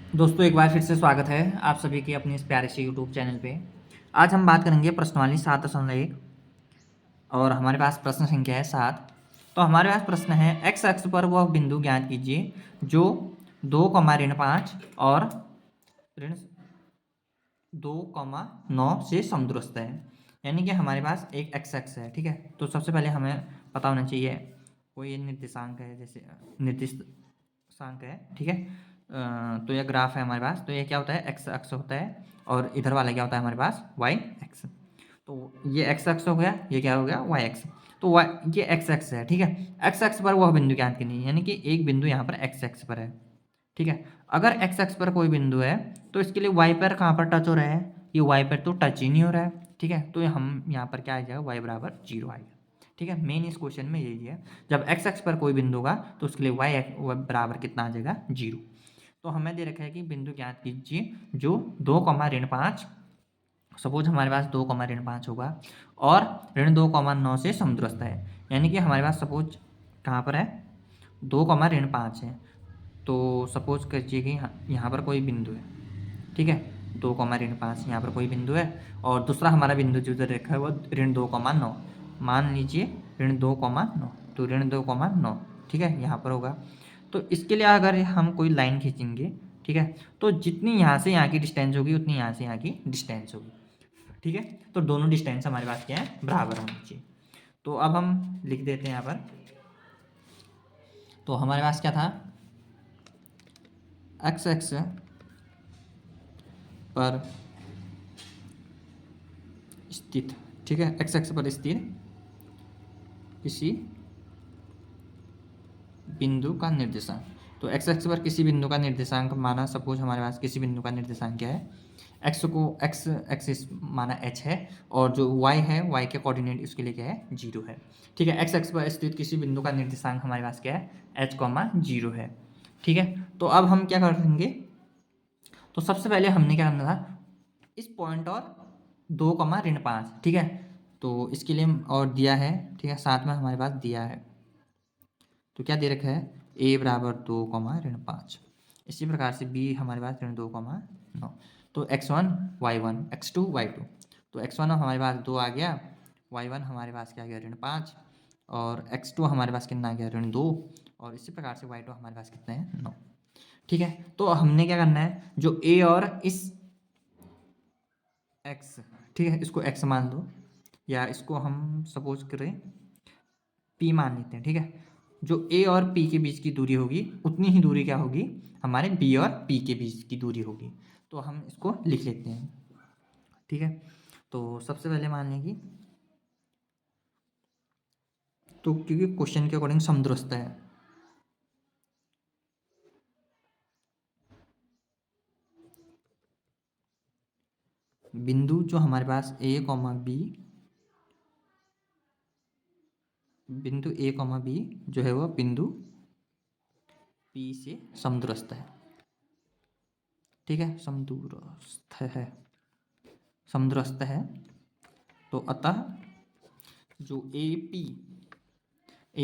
दोस्तों एक बार फिर से स्वागत है आप सभी के अपने इस प्यारे से यूट्यूब चैनल पे। आज हम बात करेंगे प्रश्नवाली 7.1 और हमारे पास प्रश्न संख्या है 7। तो हमारे पास प्रश्न है एक्स अक्ष पर वह बिंदु ज्ञात कीजिए जो 2, ऋण 5 और ऋण 2, 9 से समदूरस्थ है। यानी कि हमारे पास एक एक्स अक्ष है, ठीक है। तो सबसे पहले हमें पता होना चाहिए कोई निर्देशांक है, जैसे निर्देशांक है, ठीक है। तो यह ग्राफ है हमारे पास, तो ये क्या होता है, एक्स अक्ष होता है और इधर वाला क्या होता है हमारे पास, वाई एक्स। तो ये एक्स अक्ष हो गया, ये क्या हो गया, वाई एक्स। तो वाई ये एक्स अक्ष है, ठीक है। एक्स अक्ष पर वह बिंदु ज्ञात करनी है, यानी कि एक बिंदु यहाँ पर एक्स अक्ष पर है, ठीक है। अगर एक्स अक्ष पर कोई बिंदु है तो इसके लिए वाई पर कहाँ पर टच हो रहा है, ये वाई पर तो टच ही नहीं हो रहा है, ठीक है। तो हम यहाँ पर क्या आ जाएगा, वाई बराबर 0 आएगा, ठीक है। मेन इस क्वेश्चन में यही है, जब एक्स अक्ष पर कोई बिंदु होगा तो उसके लिए वाई बराबर कितना आ जाएगा, 0। तो हमें दे रखा है कि बिंदु ज्ञात कीजिए जो 2, ऋण 5, सपोज हमारे पास 2, ऋण 5 होगा और ऋण 2, 9 से समदूरस्थ है। यानी कि हमारे पास सपोज कहाँ पर है, 2, ऋण 5 है। तो सपोज कीजिए कि यहाँ पर कोई बिंदु है, ठीक है। 2, ऋण 5 यहाँ पर कोई बिंदु है और दूसरा हमारा बिंदु जो उधर रखा है वो ऋण 2, 9। मान लीजिए ऋण 2, 9, तो ऋण 2, 9, ठीक है, यहाँ पर होगा। तो इसके लिए अगर हम कोई लाइन खींचेंगे, ठीक है, तो जितनी यहाँ से यहाँ की डिस्टेंस होगी उतनी यहाँ से यहाँ की डिस्टेंस होगी, ठीक है। तो दोनों डिस्टेंस हमारे पास क्या है, बराबर होनी चाहिए। तो अब हम लिख देते हैं यहाँ पर। तो हमारे पास क्या था, एक्स एक्स पर स्थित, ठीक है, एक्स एक्स पर स्थित किसी बिंदु का निर्देशांक। तो एक्स एक्स पर किसी बिंदु का निर्देशांक माना, सपोज हमारे पास किसी बिंदु का निर्देशांक क्या है, एक्स को एक्स एक्सिस माना एच है और जो वाई है, वाई के कोऑर्डिनेट इसके लिए क्या है, 0 है, ठीक है। एक्स एक्स पर स्थित किसी बिंदु का निर्देशांक हमारे पास क्या है, h, 0 है, ठीक है। तो अब हम क्या करेंगे, तो सबसे पहले हमने क्या करना था, इस पॉइंट और 2, ऋण 5, ठीक है। तो इसके लिए और दिया है, ठीक है, साथ में हमारे पास दिया है। तो क्या दे रखा है, a बराबर 2, ऋण 5। इसी प्रकार से b हमारे पास ऋण 2, 9। तो x1 y1 x2 y2। तो x1 हमारे पास 2 आ गया, y1 हमारे पास क्या आ गया, ऋण 5, और x2 हमारे पास कितना आ गया, ऋण 2, और इसी प्रकार से y2 हमारे पास कितने हैं, 9, ठीक है। तो हमने क्या करना है, जो a और इस x, ठीक है, इसको x मान दो या इसको हम सपोज करें p मान लेते हैं, ठीक है। जो a और p के बीच की दूरी होगी उतनी ही दूरी क्या होगी, हमारे b और p के बीच की दूरी होगी। तो हम इसको लिख लेते हैं, ठीक है। तो सबसे पहले मान लें कि, तो क्योंकि क्वेश्चन के अकॉर्डिंग समदूरस्थ है, बिंदु जो हमारे पास a, b, बिंदु a, b जो है वो बिंदु p से समदूरस्थ है, ठीक है, समदूरस्थ है, समदूरस्थ है। तो अतः जो ए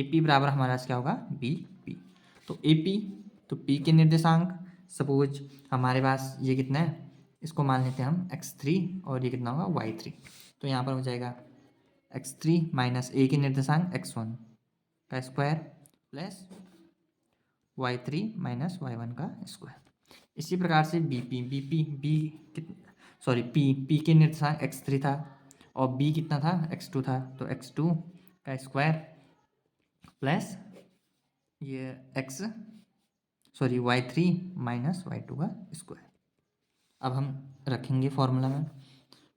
पी बराबर हमारे पास क्या होगा, बी पी। तो ए पी, तो पी के निर्देशांक, सपोज हमारे पास ये कितना है, इसको मान लेते हैं हम x3 और ये कितना होगा, y3। तो यहाँ पर हो जाएगा x3 माइनस ए के निर्देशांक x1 का square plus y3 minus y1 का स्क्वायर। इसी प्रकार से पी के निर्देशांक x3 था और b कितना था, x2 था, तो x2 का स्क्वायर प्लस ये y3 माइनस y2 का स्क्वायर। अब हम रखेंगे फॉर्मूला में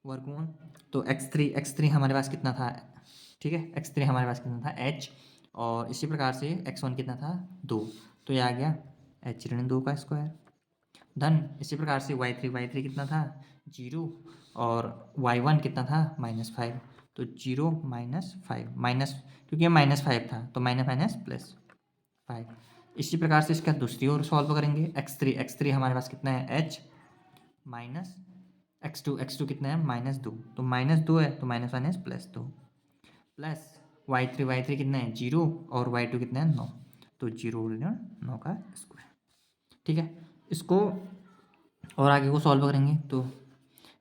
वर्गमूल। तो x3 हमारे पास कितना था, ठीक है, x3 हमारे पास कितना था, h, और इसी प्रकार से x1 कितना था, 2। तो ये आ गया h-2 का स्क्वायर धन इसी प्रकार से y3 कितना था, 0, और y1 कितना था, -5। तो 0 -5 माइनस, क्योंकि ये -5 था तो माइनस माइनस प्लस 5। इसी प्रकार से इसका दूसरी ओर सॉल्व करेंगे, x3 हमारे पास कितना है, h, माइनस x2 कितना है, -2। तो -2 है तो माइनस माइनस +2 प्लस y3 कितना है, 0, और y2 कितना है, 9। तो 0 × 9 का स्क्वायर, ठीक है। इसको और आगे को सॉल्व करेंगे तो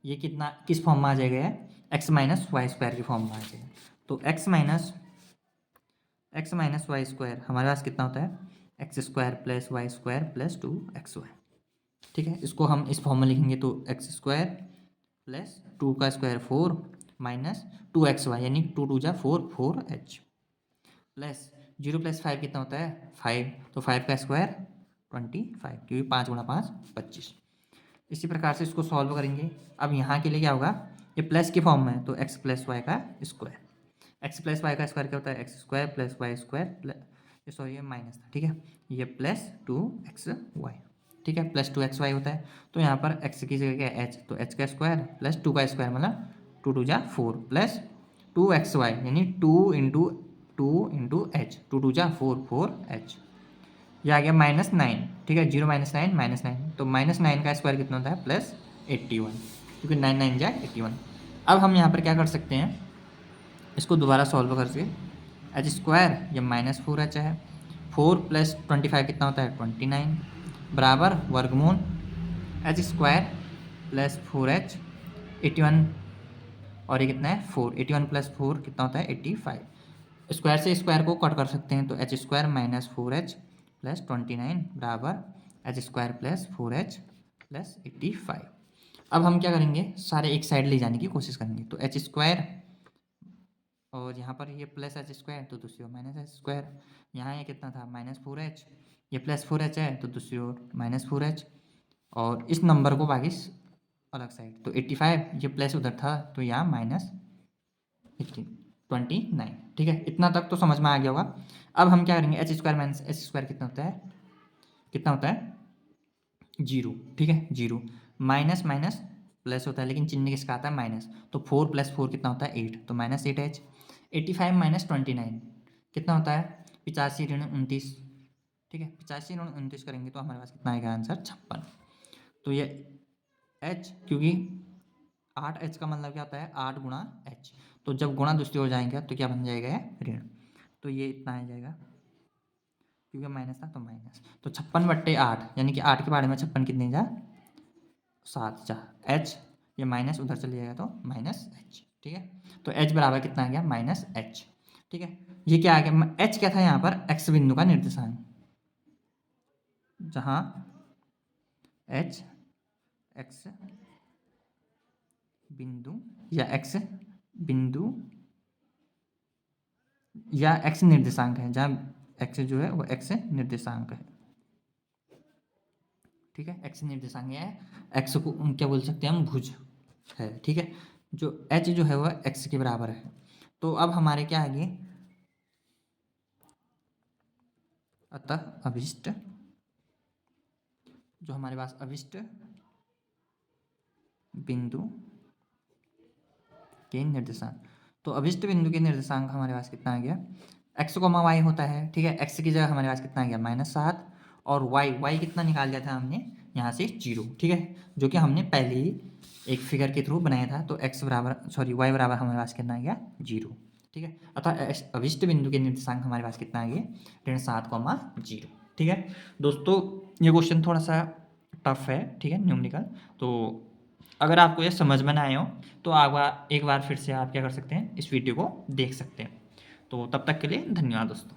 ये कितना किस फॉर्म में आ जाएगा, एक्स माइनस वाई स्क्वायर की फॉर्म में आ जाएगा। तो एक्स माइनस वाई स्क्वायर हमारे पास कितना होता है, X square plus Y square plus 2xy। ठीक है, इसको हम इस फॉर्म में लिखेंगे तो एक्स स्क्वायर प्लस 2 का स्क्वायर 4 माइनस 2xy यानी 2×2 = 4 प्लस 0 + 5 कितना होता है 5, तो 5 का स्क्वायर 25 क्योंकि 5 × 5 25। इसी प्रकार से इसको सॉल्व करेंगे। अब यहाँ के लिए क्या होगा, ये प्लस की फॉर्म में है तो x + y का स्क्वायर, x + y का स्क्वायर क्या होता है, x square plus Y square plus, sorry ये माइनस था, ठीक है, ये प्लस 2xy, ठीक है, प्लस 2xy होता है। तो यहाँ पर x की जगह क्या है h, तो h का स्क्वायर प्लस 2 का स्क्वायर मतलब 2×2 = 4 प्लस 2xy यानी 2×2 × h, 2×2 = 4 ये आ गया -9, ठीक है, 0 - 9 -9, तो -9 का स्क्वायर कितना होता है +81 क्योंकि 9 9 = 81। अब हम यहाँ पर क्या कर सकते हैं, इसको दोबारा सॉल्व करके एच स्क्वायर ये -4h है, 4 + 25 कितना होता है 29 बराबर वर्गमूल एच स्क्वायर प्लस 4h 81 और ये कितना है 4, 81 + 4 कितना होता है 85। स्क्वायर से स्क्वायर को कट कर सकते हैं तो एच स्क्वायर -4h + 29 बराबर एच स्क्वायर प्लस 4h + 85। अब हम क्या करेंगे, सारे एक साइड ले जाने की कोशिश करेंगे तो एच स्क्वायर और यहाँ पर ये प्लस एच स्क्वायर तो दूसरी ओर माइनस एच स्क्वायर, यहाँ ये कितना था -4h, ये +4h है तो दूसरी ओर -4h, और इस नंबर को बाकी अलग साइड तो 85, ये प्लस उधर था तो यहाँ -29। ठीक है, इतना तक तो समझ में आ गया होगा। अब हम क्या करेंगे, H square minus H square कितना होता है 0, ठीक है 0, माइनस माइनस प्लस होता है लेकिन चिन्ह किसका आता है माइनस, तो 4 + 4 कितना होता है 8, तो -8h। 85 - 29 कितना होता है 85 ऋण 29, ठीक है, 85 ऋण 29 करेंगे तो हमारे पास कितना आएगा आंसर 56। तो ये h क्योंकि 8h का मतलब क्या होता है 8 × h, तो जब गुणा दूसरी ओर जाएंगे तो क्या बन जाएगा ऋण, तो ये इतना आ जाएगा क्योंकि माइनस था तो माइनस, तो 56/8 यानी कि 8 के बारे में 56 कितने जा 7 जा h, ये माइनस उधर चले जाएगा तो -h, ठीक है, तो h बराबर कितना आ गया -h, ठीक है। ये क्या आ गया, h क्या था यहाँ पर x बिंदु का निर्देशांक, जहाँ h x बिंदु या x बिंदु या x निर्देशांक है, जहाँ x जो है वो x निर्देशांक है, ठीक है, x निर्देशांक है, x को क्या बोल सकते हैं हम भुज है, ठीक है, जो h जो है वह x के बराबर है। तो अब हमारे क्या आगे, अतः अभिष्ट जो हमारे पास अभिष्ट बिंदु के निर्देशांक, तो अभिष्ट बिंदु के निर्देशांक हमारे पास कितना आ गया x, y होता है, ठीक है, x की जगह हमारे पास कितना आ गया -7 और y कितना निकाल लिया था हमने यहाँ से 0, ठीक है, जो कि हमने पहले ही एक फिगर के थ्रू बनाया था, तो y बराबर हमारे पास कितना आ गया 0, ठीक है, अतः अभिष्ट बिंदु के निर्देशांक हमारे पास कितना आ गया ऋण 7, 0, ठीक है। दोस्तों ये क्वेश्चन थोड़ा सा टफ है, ठीक है, न्यूमेरिकल, तो अगर आपको ये समझ में ना आए हो तो आप एक बार फिर से आप क्या कर सकते हैं, इस वीडियो को देख सकते हैं। तो तब तक के लिए धन्यवाद दोस्तों।